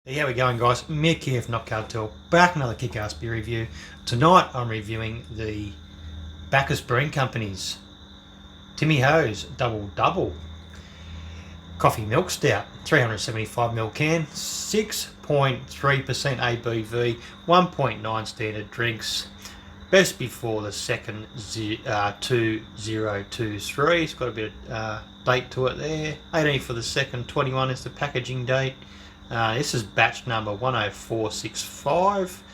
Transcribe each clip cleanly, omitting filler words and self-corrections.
How we going, guys? Mick here from Not Cartel, back another kick-ass beer review. Tonight I'm reviewing the Bachuss Brewing Company's Timmy Ho's Double Double Coffee Milk Stout, 375ml can, 6.3% ABV, 1.9 standard drinks. Best before the second 2023. It's got a bit of date to it there. 18 for the second, 21 is the packaging date. This is batch number 10465.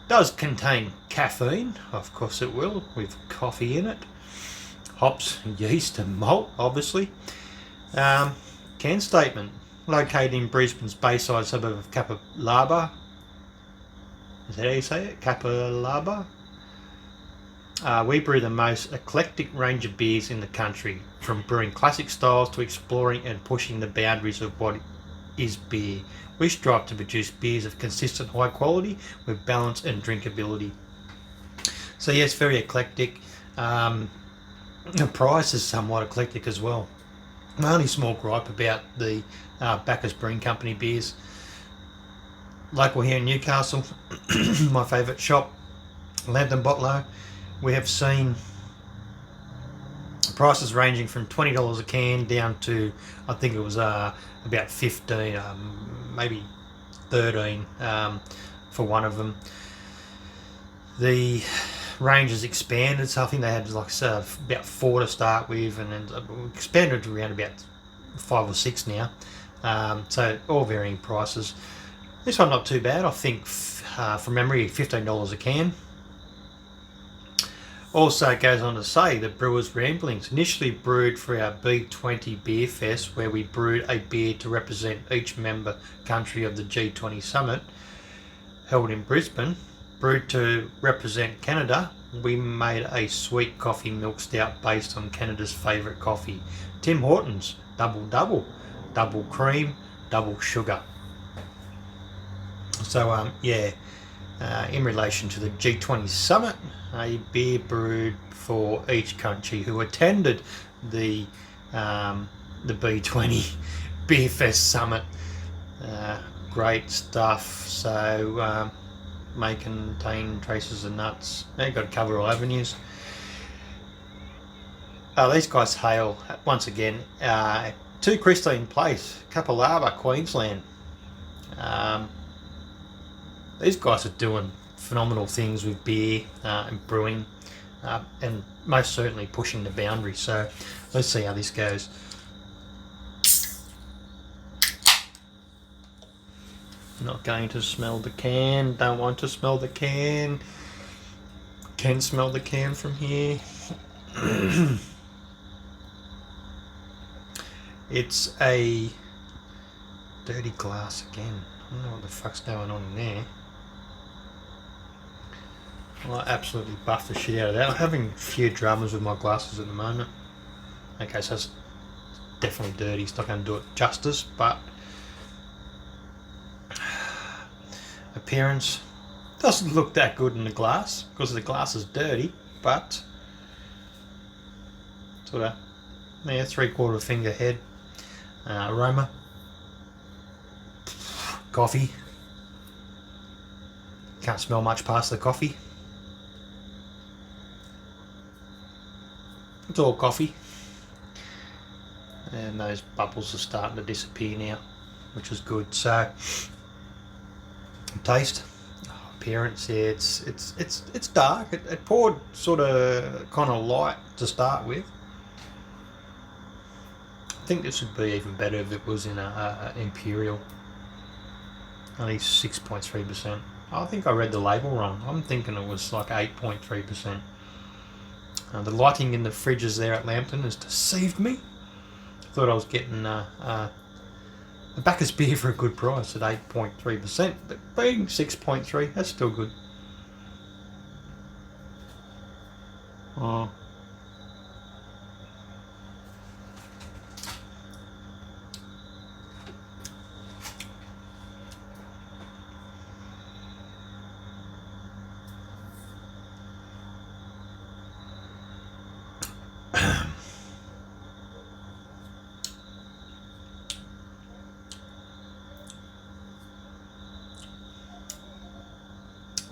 Does contain caffeine, of course it will, with coffee in it. Hops, yeast and malt, obviously. Can statement. Located in Brisbane's Bayside suburb of Capalaba. Is that how you say it? Capalaba? We brew the most eclectic range of beers in the country, from brewing classic styles to exploring and pushing the boundaries of what is beer. We strive to produce beers of consistent high quality with balance and drinkability. So yes, very eclectic. The price is somewhat eclectic as well. My only small gripe about the Bachuss Brewing Company beers, local here in Newcastle, my favourite shop, Lambton Botlow, we have seen prices ranging from $20 a can down to, I think it was about 15, maybe 13 for one of them. The range has expanded, so I think they had like about 4 to start with, and then expanded to around about 5 or 6 now. So all varying prices. This one not too bad. I think from memory, $15 a can. Also, it goes on to say that Brewers Ramblings initially brewed for our B20 Beer Fest, where we brewed a beer to represent each member country of the G20 Summit held in Brisbane. Brewed to represent Canada, we made a sweet coffee milk stout based on Canada's favourite coffee, Tim Hortons Double Double, double cream, double sugar. So in relation to the G20 Summit, a beer brewed for each country who attended the B20 Beer Fest Summit. Great stuff. So may contain traces of nuts. They've got to cover all avenues. These guys hail once again to Christine Place, Capalaba, Queensland. These guys are doing phenomenal things with beer and brewing, and most certainly pushing the boundaries. So let's see how this goes. Not going to smell the can. Don't want to smell the can. Can smell the can from here. It's a dirty glass again. I don't know what the fuck's going on in there. Well, I absolutely buffed the shit out of that. I'm having a few dramas with my glasses at the moment. Okay, so it's definitely dirty. It's not going to do it justice, but appearance doesn't look that good in the glass because the glass is dirty, but sort of 3/4 finger head. Aroma, coffee. Can't smell much past the coffee. It's all coffee, and those bubbles are starting to disappear now, which is good. So taste, appearance, yeah, it's dark. It poured sort of kind of light to start with. I think this would be even better if it was in a imperial. Only 6.3%. I think I read the label wrong. I'm thinking it was like 8.3%. The lighting in the fridges there at Lambton has deceived me. Thought I was getting a Bachuss beer for a good price at 8.3%, but being 6.3, that's still good. Oh.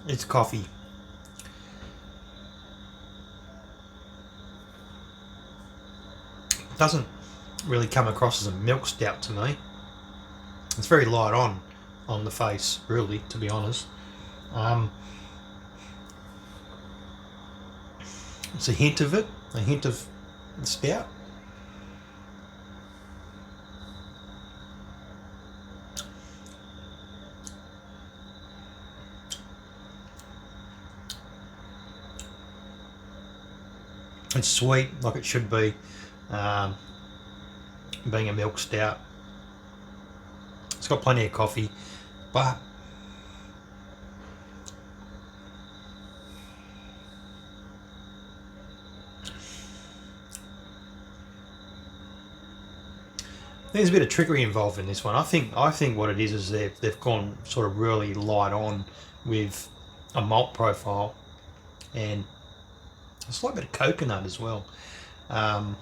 It's coffee. It doesn't really come across as a milk stout to me. It's very light on the face, really, to be honest. It's a hint of it, a hint of stout. It's sweet, like it should be, being a milk stout. It's got plenty of coffee, but there's a bit of trickery involved in this one. I think what it is they've gone sort of really light on with a malt profile and a slight bit of coconut as well, and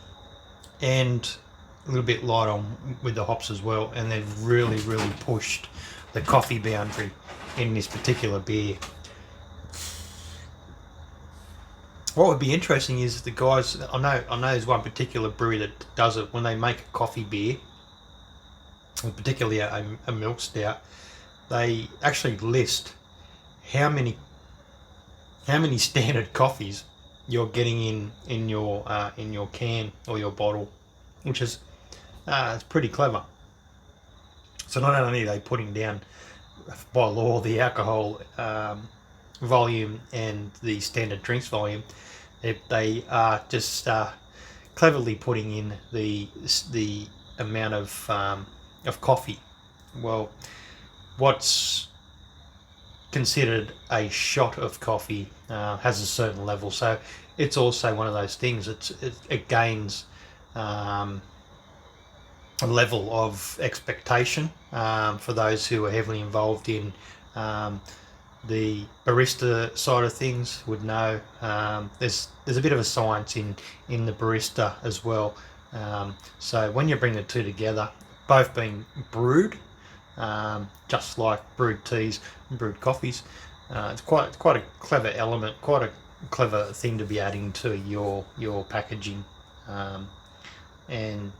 a little bit light on with the hops as well. And they've really pushed the coffee boundary in this particular beer. What would be interesting is the guys. I know there's one particular brewery that does it when they make a coffee beer, particularly a milk stout. They actually list how many standard coffees you're getting in your can or your bottle, which is it's pretty clever. So not only are they putting down by law the alcohol volume and the standard drinks volume, they are just cleverly putting in the amount of coffee. Well, what's considered a shot of coffee has a certain level, so it's also one of those things. It gains a level of expectation for those who are heavily involved in the barista side of things would know. There's a bit of a science in the barista as well. So when you bring the two together, both being brewed, just like brewed teas and brewed coffees, it's quite a clever element, quite a clever thing to be adding to your packaging, and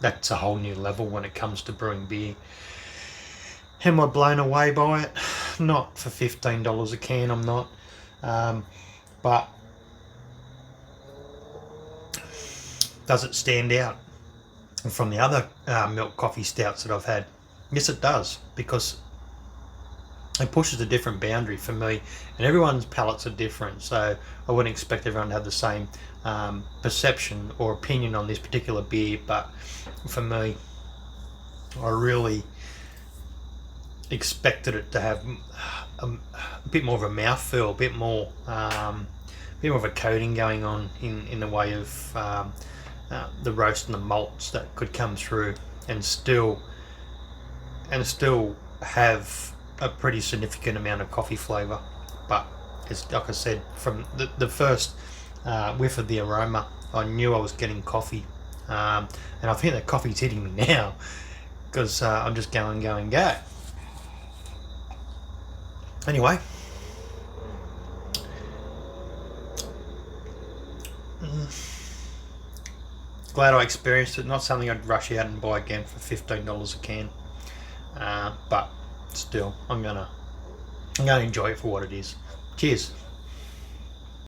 that's a whole new level when it comes to brewing beer. Am I blown away by it? Not for $15 a can, I'm not. But does it stand out from the other milk coffee stouts that I've had? Yes, it does, because it pushes a different boundary for me, and everyone's palates are different, so I wouldn't expect everyone to have the same perception or opinion on this particular beer. But for me, I really expected it to have a bit more of a mouthfeel, a bit more of a coating going on in the way of the roast and the malts that could come through, and still have a pretty significant amount of coffee flavour. But it's like I said, from the first whiff of the aroma, I knew I was getting coffee, and I think that coffee's hitting me now, because I'm just going. Anyway, glad I experienced it. Not something I'd rush out and buy again for $15 a can, but still, I'm gonna enjoy it for what it is. Cheers.